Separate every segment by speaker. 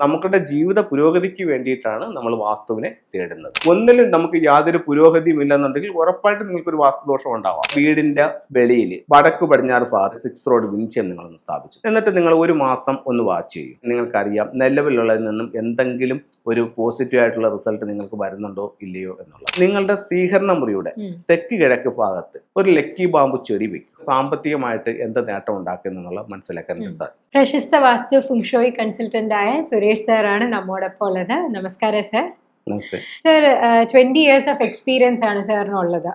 Speaker 1: നമുക്കുടെ ജീവിത പുരോഗതിക്ക് വേണ്ടിയിട്ടാണ് നമ്മൾ വാസ്തുവിനെ തേടുന്നത്. ഒന്നിലും നമുക്ക് യാതൊരു പുരോഗതിയും ഇല്ലെന്നുണ്ടെങ്കിൽ ഉറപ്പായിട്ട് നിങ്ങൾക്കൊരു വാസ്തുദോഷം ഉണ്ടാവാം. വീടിന്റെ വെളിയിൽ വടക്ക് പടിഞ്ഞാറ് ഭാഗത്ത് 6 റോഡ് വിഞ്ചയം നിങ്ങളൊന്ന് സ്ഥാപിച്ചു. എന്നിട്ട് നിങ്ങൾ ഒരു മാസം ഒന്ന് വാച്ച് ചെയ്യും. നിങ്ങൾക്കറിയാം നിലവിലുള്ളതിൽ നിന്നും എന്തെങ്കിലും ഒരു പോസിറ്റീവ് ആയിട്ടുള്ള റിസൾട്ട് നിങ്ങൾക്ക് വരുന്നുണ്ടോ ഇല്ലയോ എന്നുള്ളത്. നിങ്ങളുടെ സ്വീകരണ മുറിയുടെ തെക്ക് കിഴക്ക് ഭാഗത്ത് ഒരു ലക്കി ബാമ്പു ചൊരി വെക്കും. സാമ്പത്തികമായിട്ട് എന്ത് നേട്ടം ഉണ്ടാക്കുന്നുള്ള മനസ്സിലാക്കാൻ സാധിക്കും.
Speaker 2: പ്രശസ്ത വാസ്തു ഫുങ്ഷോയ് കൺസൾട്ടന്റ് ആയ സുരേഷ് സാറാണ് നമ്മോടൊപ്പം ഉള്ളത്. നമസ്കാരം sir.
Speaker 1: Namaste
Speaker 2: sir. 20 years of experience ആണ് സാറിനുള്ളത്.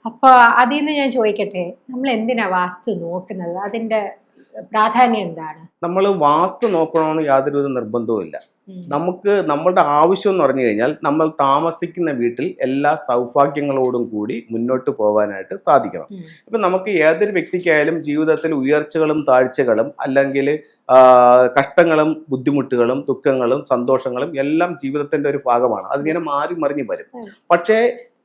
Speaker 2: അപ്പോൾ അതിൽ നിന്ന് ഞാൻ ചോദിക്കട്ടെ, നമ്മൾ എന്തിനാ വാസ്തു നോക്കുന്നത്? അതിന്റെ പ്രാധാന്യം എന്താണ്?
Speaker 1: നമ്മൾ വാസ്തു നോക്കണമെന്ന് യാതൊരുവിധ നിർബന്ധവും ഇല്ല. നമുക്ക് നമ്മളുടെ ആവശ്യം എന്ന് പറഞ്ഞു കഴിഞ്ഞാൽ നമ്മൾ താമസിക്കുന്ന വീട്ടിൽ എല്ലാ സൗഭാഗ്യങ്ങളോടും കൂടി മുന്നോട്ട് പോകാനായിട്ട് സാധിക്കണം. ഇപ്പം നമുക്ക് ഏതൊരു വ്യക്തിക്കായാലും ജീവിതത്തിൽ ഉയർച്ചകളും താഴ്ചകളും അല്ലെങ്കിൽ കഷ്ടങ്ങളും ബുദ്ധിമുട്ടുകളും ദുഃഖങ്ങളും സന്തോഷങ്ങളും എല്ലാം ജീവിതത്തിന്റെ ഒരു ഭാഗമാണ്. അതിങ്ങനെ മാറി മറിഞ്ഞ് വരും. പക്ഷേ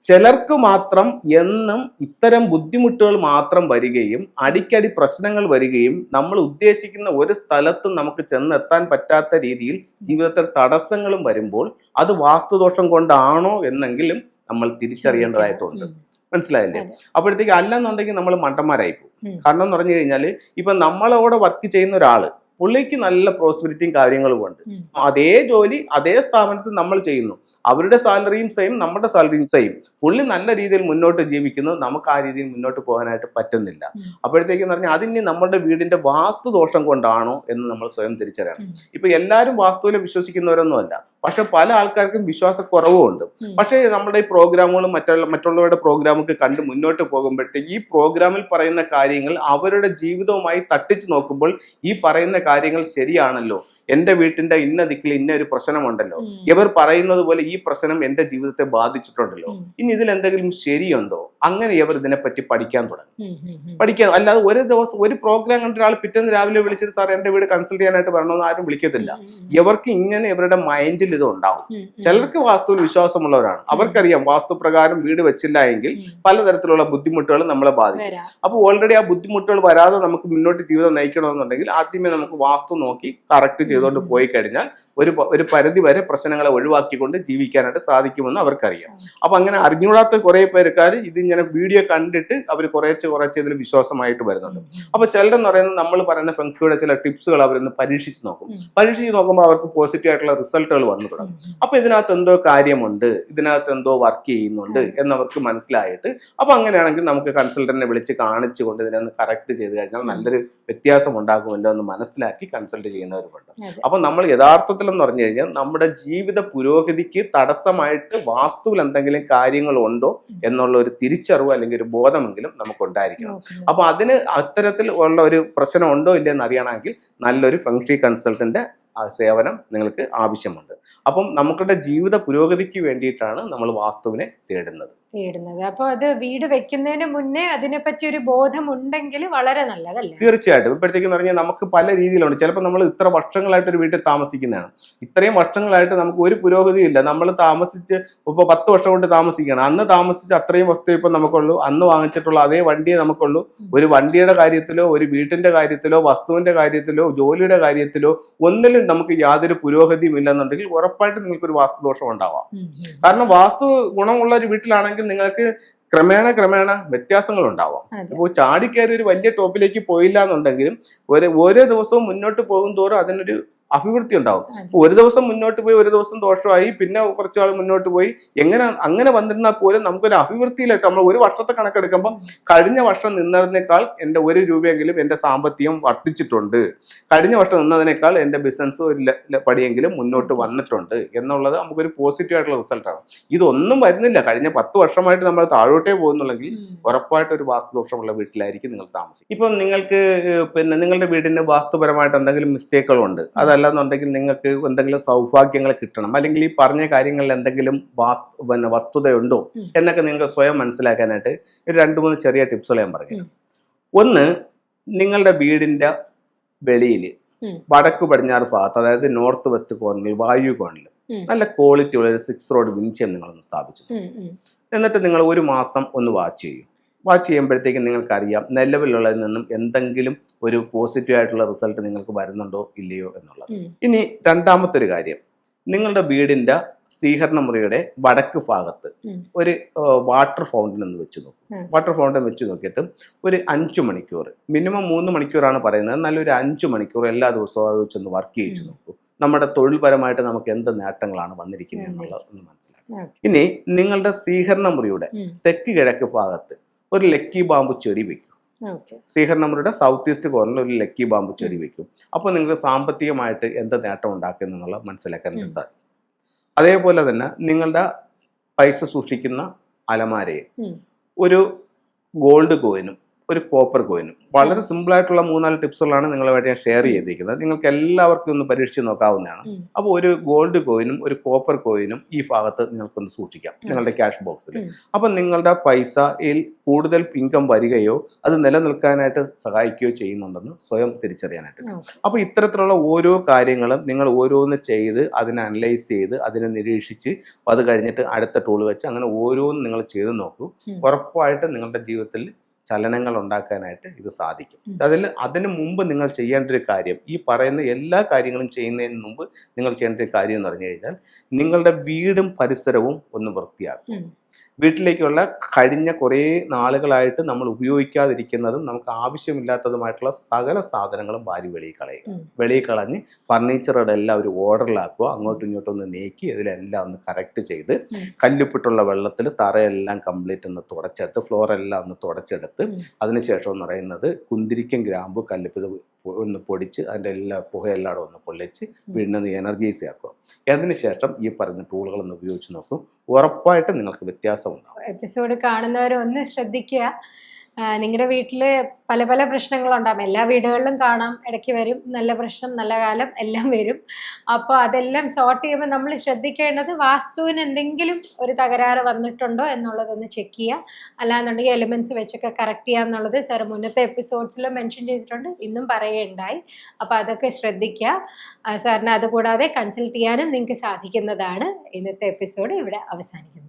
Speaker 1: ചിലർക്ക് മാത്രം എന്നും ഇത്തരം ബുദ്ധിമുട്ടുകൾ മാത്രം വരികയും അടിക്കടി പ്രശ്നങ്ങൾ വരികയും നമ്മൾ ഉദ്ദേശിക്കുന്ന ഒരു സ്ഥലത്തും നമുക്ക് ചെന്നെത്താൻ പറ്റാത്ത രീതിയിൽ ജീവിതത്തിൽ തടസ്സങ്ങളും വരുമ്പോൾ അത് വാസ്തുദോഷം കൊണ്ടാണോ എന്നെങ്കിലും നമ്മൾ തിരിച്ചറിയേണ്ടതായിട്ടുണ്ട്. മനസ്സിലായില്ലേ? അപ്പോഴത്തേക്ക് അല്ലെന്നുണ്ടെങ്കിൽ നമ്മൾ മണ്ടന്മാരായി പോകും. കാരണം എന്ന് പറഞ്ഞു കഴിഞ്ഞാൽ ഇപ്പൊ നമ്മളോടെ വർക്ക് ചെയ്യുന്ന ഒരാള് പുള്ളിക്ക് നല്ല പ്രോസ്പെരിറ്റിയും കാര്യങ്ങളും ഉണ്ട്. അതേ ജോലി അതേ സ്ഥാപനത്തിൽ നമ്മൾ ചെയ്യുന്നു. അവരുടെ സാലറിയും സെയിം, നമ്മുടെ സാലറിയും സെയിം. പുള്ളി നല്ല രീതിയിൽ മുന്നോട്ട് ജീവിക്കുന്നു, നമുക്ക് ആ രീതിയിൽ മുന്നോട്ട് പോകാനായിട്ട് പറ്റുന്നില്ല. അപ്പോഴത്തേക്കെന്ന് പറഞ്ഞാൽ അതിന് നമ്മുടെ വീടിന്റെ വാസ്തു ദോഷം കൊണ്ടാണോ എന്ന് നമ്മൾ സ്വയം തിരിച്ചറിയണം. ഇപ്പൊ എല്ലാവരും വാസ്തുവിൽ വിശ്വസിക്കുന്നവരൊന്നുമല്ല. പക്ഷെ പല ആൾക്കാർക്കും വിശ്വാസക്കുറവും ഉണ്ട്. പക്ഷേ നമ്മുടെ ഈ പ്രോഗ്രാമുകളും മറ്റുള്ളവരുടെ പ്രോഗ്രാമൊക്കെ കണ്ട് മുന്നോട്ട് പോകുമ്പോഴത്തേക്ക് ഈ പ്രോഗ്രാമിൽ പറയുന്ന കാര്യങ്ങൾ അവരുടെ ജീവിതവുമായി തട്ടിച്ച് നോക്കുമ്പോൾ ഈ പറയുന്ന കാര്യങ്ങൾ ശരിയാണല്ലോ, എന്റെ വീട്ടിന്റെ ഇന്ന ദിക്കിൽ ഇന്ന ഒരു പ്രശ്നമുണ്ടല്ലോ, ഇവർ പറയുന്നത് പോലെ ഈ പ്രശ്നം എന്റെ ജീവിതത്തെ ബാധിച്ചിട്ടുണ്ടല്ലോ, ഇനി ഇതിൽ എന്തെങ്കിലും ശരിയുണ്ടോ, അങ്ങനെ ഇവർ ഇതിനെപ്പറ്റി പഠിക്കാൻ തുടങ്ങും. അല്ലാതെ ഒരു ദിവസം ഒരു പ്രോഗ്രാം കണ്ട ഒരാൾ പിറ്റേന്ന് രാവിലെ വിളിച്ചിട്ട് സാർ എന്റെ വീട് കൺസൾട്ട് ചെയ്യാനായിട്ട് വരണമെന്ന് ആരും വിളിക്കത്തില്ല. ഇവർക്ക് ഇങ്ങനെ ഇവരുടെ മൈൻഡിൽ ഇത് ഉണ്ടാവും. ചിലർക്ക് വാസ്തുവിൽ വിശ്വാസമുള്ളവരാണ്, അവർക്കറിയാം വാസ്തു പ്രകാരം വീട് വെച്ചില്ല എങ്കിൽ പലതരത്തിലുള്ള ബുദ്ധിമുട്ടുകൾ നമ്മളെ ബാധിക്കും. അപ്പോൾ ഓൾറെഡി ആ ബുദ്ധിമുട്ടുകൾ വരാതെ നമുക്ക് മുന്നോട്ട് ജീവിതം നയിക്കണമെന്നുണ്ടെങ്കിൽ ആദ്യമേ നമുക്ക് വാസ്തു നോക്കി കറക്റ്റ് ചെയ്തുകൊണ്ട് പോയി കഴിഞ്ഞാൽ ഒരു പരിധി വരെ പ്രശ്നങ്ങളെ ഒഴിവാക്കിക്കൊണ്ട് ജീവിക്കാനായിട്ട് സാധിക്കുമെന്ന് അവർക്കറിയാം. അപ്പൊ അങ്ങനെ അറിഞ്ഞൂടാത്ത കുറെ പേർക്കാർ ഇതിങ്ങനെ വീഡിയോ കണ്ടിട്ട് അവർ കുറച്ച് ഇതിൽ വിശ്വാസമായിട്ട് വരുന്നുണ്ട്. അപ്പൊ ചിലരെന്ന് പറയുന്നത് നമ്മൾ പറയുന്ന ഫെങ്ഷുയുടെ ചില ടിപ്സുകൾ അവരൊന്ന് പരീക്ഷിച്ച് നോക്കുമ്പോൾ അവർക്ക് പോസിറ്റീവ് ആയിട്ടുള്ള റിസൾട്ടുകൾ വന്നു തുടങ്ങും. അപ്പൊ ഇതിനകത്ത് എന്തോ കാര്യമുണ്ട്, ഇതിനകത്ത് എന്തോ വർക്ക് ചെയ്യുന്നുണ്ട് എന്നവർക്ക് മനസ്സിലായിട്ട് അപ്പൊ അങ്ങനെയാണെങ്കിൽ നമുക്ക് കൺസൾട്ടന്റിനെ വിളിച്ച് കാണിച്ചുകൊണ്ട് ഇതിനൊന്ന് കറക്റ്റ് ചെയ്ത് കഴിഞ്ഞാൽ നല്ലൊരു വ്യത്യാസം ഉണ്ടാകുമല്ലോ എന്ന് മനസ്സിലാക്കി കൺസൾട്ട് ചെയ്യുന്നവരുണ്ട്. അപ്പൊ നമ്മൾ യഥാർത്ഥത്തിൽ എന്ന് പറഞ്ഞു കഴിഞ്ഞാൽ നമ്മുടെ ജീവിത പുരോഗതിക്ക് തടസ്സമായിട്ട് വാസ്തുവിൽ എന്തെങ്കിലും കാര്യങ്ങളുണ്ടോ എന്നുള്ള ഒരു തിരിച്ചറിവ് അല്ലെങ്കിൽ ഒരു ബോധമെങ്കിലും നമുക്ക് ഉണ്ടായിരിക്കണം. അപ്പൊ അതിന് അത്തരത്തിൽ ഉള്ള ഒരു പ്രശ്നം ഉണ്ടോ ഇല്ലെന്ന് അറിയണമെങ്കിൽ നല്ലൊരു ഫെങ്ഷി കൺസൾട്ടന്റ് സേവനം നിങ്ങൾക്ക് ആവശ്യമുണ്ട്. അപ്പം നമുക്കുടെ ജീവിത പുരോഗതിക്ക് വേണ്ടിയിട്ടാണ് നമ്മൾ വാസ്തുവിനെ തേടുന്നത്.
Speaker 2: അപ്പൊ അത് വീട് വെക്കുന്നതിന് മുന്നേ അതിനെപ്പറ്റി ഒരു ബോധം ഉണ്ടെങ്കിൽ വളരെ നല്ലതല്ലേ?
Speaker 1: തീർച്ചയായിട്ടും. ഇപ്പോഴത്തേക്കെന്ന് പറഞ്ഞാൽ നമുക്ക് പല രീതിയിലുണ്ട്. ചിലപ്പോൾ നമ്മൾ ഇത്ര വർഷങ്ങളായിട്ട് ഒരു വീട്ടിൽ താമസിക്കുന്നതാണ്. ഇത്രയും വർഷങ്ങളായിട്ട് നമുക്ക് ഒരു പുരോഗതിയും ഇല്ല. നമ്മൾ താമസിച്ച് ഇപ്പോൾ 10 വർഷം കൊണ്ട് താമസിക്കുകയാണ്. അന്ന് താമസിച്ച് അത്രയും വസ്തു ഇപ്പം നമുക്കുള്ളൂ. അന്ന് വാങ്ങിച്ചിട്ടുള്ള അതേ വണ്ടിയെ നമുക്കുള്ളൂ. ഒരു വണ്ടിയുടെ കാര്യത്തിലോ ഒരു വീട്ടിന്റെ കാര്യത്തിലോ വസ്തുവിന്റെ കാര്യത്തിലോ ജോലിയുടെ കാര്യത്തിലോ ഒന്നിലും നമുക്ക് യാതൊരു പുരോഗതിയും ഇല്ലെന്നുണ്ടെങ്കിൽ ഉറപ്പായിട്ട് നിങ്ങൾക്കൊരു വാസ്തുദോഷം ഉണ്ടാവാം. കാരണം വാസ്തു ഗുണമുള്ള ഒരു വീട്ടിലാണെങ്കിൽ നിങ്ങൾക്ക് ക്രമേണ വ്യത്യാസങ്ങൾ ഉണ്ടാവാം. ഇപ്പോൾ ചാടിക്കയറി ഒരു വലിയ ടോപ്പിലേക്ക് പോയില്ല എന്നുണ്ടെങ്കിലും ഓരോ ദിവസവും മുന്നോട്ട് പോകും തോറും അതിനൊരു അഭിവൃദ്ധി ഉണ്ടാവും. ഒരു ദിവസം മുന്നോട്ട് പോയി ഒരു ദിവസം ദോഷമായി, പിന്നെ കുറച്ചു നാൾ മുന്നോട്ട് പോയി, അങ്ങനെ വന്നിരുന്നാൽ പോലും നമുക്കൊരു അഭിവൃദ്ധിയിലായിട്ട് നമ്മൾ ഒരു വർഷത്തെ കണക്കെടുക്കുമ്പോൾ കഴിഞ്ഞ വർഷം നിന്നതിനേക്കാൾ എൻ്റെ 1 രൂപയെങ്കിലും എൻ്റെ സാമ്പത്തികം വർദ്ധിച്ചിട്ടുണ്ട്, കഴിഞ്ഞ വർഷം നിന്നതിനേക്കാൾ എൻ്റെ ബിസിനസ് ഒരു പടിയെങ്കിലും മുന്നോട്ട് വന്നിട്ടുണ്ട് എന്നുള്ളത് നമുക്കൊരു പോസിറ്റീവ് ആയിട്ടുള്ള റിസൾട്ടാണ്. ഇതൊന്നും വരുന്നില്ല, കഴിഞ്ഞ 10 വർഷമായിട്ട് നമ്മൾ താഴോട്ടേ പോകുന്നുണ്ടെങ്കിൽ ഉറപ്പായിട്ട് ഒരു വാസ്തുദോഷമുള്ള വീട്ടിലായിരിക്കും നിങ്ങൾ താമസിക്കും. ഇപ്പം നിങ്ങൾക്ക് നിങ്ങളുടെ വീടിന് വാസ്തുപരമായിട്ട് എന്തെങ്കിലും മിസ്റ്റേക്കുകളുണ്ട്, അതല്ലെന്നുണ്ടെങ്കിൽ നിങ്ങൾക്ക് എന്തെങ്കിലും സൗഭാഗ്യങ്ങൾ കിട്ടണം, അല്ലെങ്കിൽ ഈ പറഞ്ഞ കാര്യങ്ങളിൽ എന്തെങ്കിലും വസ്തുതയുണ്ടോ എന്നൊക്കെ നിങ്ങൾക്ക് സ്വയം മനസ്സിലാക്കാനായിട്ട് 2-3 ചെറിയ ടിപ്സുകൾ ഞാൻ പറഞ്ഞു. ഒന്ന്, നിങ്ങളുടെ വീടിന്റെ വെളിയിൽ വടക്ക് പടിഞ്ഞാറ് ഭാഗത്ത്, അതായത് നോർത്ത് വെസ്റ്റ് കോർണറിൽ വായു കോണിൽ നല്ല ക്വാളിറ്റി ഉള്ള ഒരു 6 റോഡ് വിഞ്ചയം നിങ്ങളൊന്ന് സ്ഥാപിച്ചു. എന്നിട്ട് നിങ്ങൾ ഒരു മാസം ഒന്ന് വാച്ച് ചെയ്യും. വാച്ച് ചെയ്യുമ്പോഴത്തേക്കും നിങ്ങൾക്കറിയാം നിലവിലുള്ളതിൽ നിന്നും എന്തെങ്കിലും ഒരു പോസിറ്റീവ് ആയിട്ടുള്ള റിസൾട്ട് നിങ്ങൾക്ക് വരുന്നുണ്ടോ ഇല്ലയോ എന്നുള്ളത്. ഇനി രണ്ടാമത്തെ ഒരു കാര്യം, നിങ്ങളുടെ വീടിന്റെ സ്വീകരണ മുറിയുടെ വടക്ക് ഭാഗത്ത് ഒരു വാട്ടർ ഫൗണ്ടൻ എന്ന് വെച്ച് നോക്കും. വാട്ടർ ഫൗണ്ടൻ വെച്ച് നോക്കിയിട്ട് ഒരു 5 മണിക്കൂർ, മിനിമം 3 മണിക്കൂറാണ് പറയുന്നത്, നല്ലൊരു 5 മണിക്കൂർ എല്ലാ ദിവസവും അത് വെച്ചൊന്ന് വർക്ക് ചെയ്യിച്ചു നോക്കൂ. നമ്മുടെ തൊഴിൽപരമായിട്ട് നമുക്ക് എന്ത് നേട്ടങ്ങളാണ് വന്നിരിക്കുന്നത് എന്നുള്ളത് ഒന്ന് മനസ്സിലാക്കാം. ഇനി നിങ്ങളുടെ സ്വീകരണ മുറിയുടെ തെക്ക് കിഴക്ക് ഭാഗത്ത് ഒരു ലക്കി ബാമ്പു ചെടി വെക്കും. സ്വീകരണ മുറിയുടെ സൗത്ത് ഈസ്റ്റ് കോർണറിൽ ഒരു ലക്കി ബാമ്പു ചെടി വെക്കും. അപ്പോൾ നിങ്ങൾക്ക് സാമ്പത്തികമായിട്ട് എന്ത് നേട്ടം ഉണ്ടാക്കുന്നു എന്നുള്ളത് മനസ്സിലാക്കാൻ സാധിക്കും. അതേപോലെ തന്നെ നിങ്ങളുടെ പൈസ സൂക്ഷിക്കുന്ന അലമാരയിൽ ഒരു ഗോൾഡ് കോയിനും ഒരു കോപ്പർ കോയിനും, വളരെ സിമ്പിൾ ആയിട്ടുള്ള 3-4 ടിപ്സുകളാണ് നിങ്ങളുമായിട്ട് ഞാൻ ഷെയർ ചെയ്തിരിക്കുന്നത്. നിങ്ങൾക്ക് എല്ലാവർക്കും ഒന്ന് പരീക്ഷിച്ച് നോക്കാവുന്നതാണ്. അപ്പോൾ ഒരു ഗോൾഡ് കോയിനും ഒരു കോപ്പർ കോയിനും ഈ ഭാഗത്ത് നിങ്ങൾക്കൊന്ന് സൂക്ഷിക്കാം നിങ്ങളുടെ ക്യാഷ് ബോക്സിൽ. അപ്പം നിങ്ങളുടെ പൈസയിൽ കൂടുതൽ ഇൻകം വരികയോ അത് നിലനിൽക്കാനായിട്ട് സഹായിക്കുകയോ ചെയ്യുന്നുണ്ടെന്ന് സ്വയം തിരിച്ചറിയാനായിട്ട്. അപ്പോൾ ഇത്തരത്തിലുള്ള ഓരോ കാര്യങ്ങളും നിങ്ങൾ ഓരോന്ന് ചെയ്ത് അതിനെ അനലൈസ് ചെയ്ത് അതിനെ നിരീക്ഷിച്ച് അത് കഴിഞ്ഞിട്ട് അടുത്ത ടൂൾ വെച്ച് അങ്ങനെ ഓരോന്നും നിങ്ങൾ ചെയ്ത് നോക്കൂ. ഉറപ്പായിട്ടും നിങ്ങളുടെ ജീവിതത്തിൽ ചലനങ്ങൾ ഉണ്ടാക്കാനായിട്ട് ഇത് സാധിക്കും. അതിന് മുമ്പ് നിങ്ങൾ ചെയ്യേണ്ട ഒരു കാര്യം, ഈ പറയുന്ന എല്ലാ കാര്യങ്ങളും ചെയ്യുന്നതിന് മുമ്പ് നിങ്ങൾ ചെയ്യേണ്ട ഒരു കാര്യം എന്ന് പറഞ്ഞു കഴിഞ്ഞാൽ നിങ്ങളുടെ വീടും പരിസരവും ഒന്ന് വൃത്തിയാക്കും. വീട്ടിലേക്കുള്ള കഴിഞ്ഞ കുറേ നാളുകളായിട്ട് നമ്മൾ ഉപയോഗിക്കാതിരിക്കുന്നതും നമുക്ക് ആവശ്യമില്ലാത്തതുമായിട്ടുള്ള സകല സാധനങ്ങളും വാരി വെളിയിൽ കളഞ്ഞ് ഫർണിച്ചറുടെ എല്ലാം ഒരു ഓർഡറിലാക്കുക. അങ്ങോട്ടും ഇങ്ങോട്ടും ഒന്ന് നീക്കി ഇതിലെല്ലാം ഒന്ന് കറക്റ്റ് ചെയ്ത് കല്ലുപ്പിട്ടുള്ള വെള്ളത്തിൽ തറയെല്ലാം കംപ്ലീറ്റ് ഒന്ന് തുടച്ചെടുത്ത് ഫ്ലോറെല്ലാം ഒന്ന് തുടച്ചെടുത്ത് അതിനുശേഷം എന്ന് പറയുന്നത് കുന്തിരിക്കം ഗ്രാമ്പു കല്ലുപ്പ് ഒന്ന് പൊടിച്ച് അതിൻ്റെ എല്ലാ പുകയെല്ലാം ഒന്ന് പൊള്ളിച്ച് വീടിനൊന്ന് എനർജൈസ് ആക്കുക. അതിനുശേഷം ഈ പറഞ്ഞ ടൂളുകളൊന്ന് ഉപയോഗിച്ച് നോക്കും. ഉറപ്പായിട്ട് നിങ്ങൾക്ക് വ്യത്യാസം ഉണ്ടാവും.
Speaker 2: എപ്പിസോഡ് കാണുന്നവരൊന്ന് ശ്രദ്ധിക്കുക. നിങ്ങളുടെ വീട്ടിൽ പല പല പ്രശ്നങ്ങളുണ്ടാകും. എല്ലാ വീടുകളിലും കാണാം, ഇടയ്ക്ക് വരും നല്ല പ്രശ്നം, നല്ല കാലം എല്ലാം വരും. അപ്പോൾ അതെല്ലാം സോർട്ട് ചെയ്യുമ്പോൾ നമ്മൾ ശ്രദ്ധിക്കേണ്ടത് വാസ്തുവിന് എന്തെങ്കിലും ഒരു തകരാറ് വന്നിട്ടുണ്ടോ എന്നുള്ളതൊന്ന് ചെക്ക് ചെയ്യുക. അല്ലാന്നുണ്ടെങ്കിൽ എലിമെൻറ്റ്സ് വെച്ചൊക്കെ കറക്റ്റ് ചെയ്യുക എന്നുള്ളത് സാർ മുന്നത്തെ എപ്പിസോഡ്സിൽ മെൻഷൻ ചെയ്തിട്ടുണ്ട്, ഇന്നും പറയുകയുണ്ടായി. അപ്പോൾ അതൊക്കെ ശ്രദ്ധിക്കുക. സാറിന് അതുകൂടാതെ കൺസൾട്ട് ചെയ്യാനും നിങ്ങൾക്ക് സാധിക്കുന്നതാണ്. ഇന്നത്തെ എപ്പിസോഡ് ഇവിടെ അവസാനിക്കുന്നത്.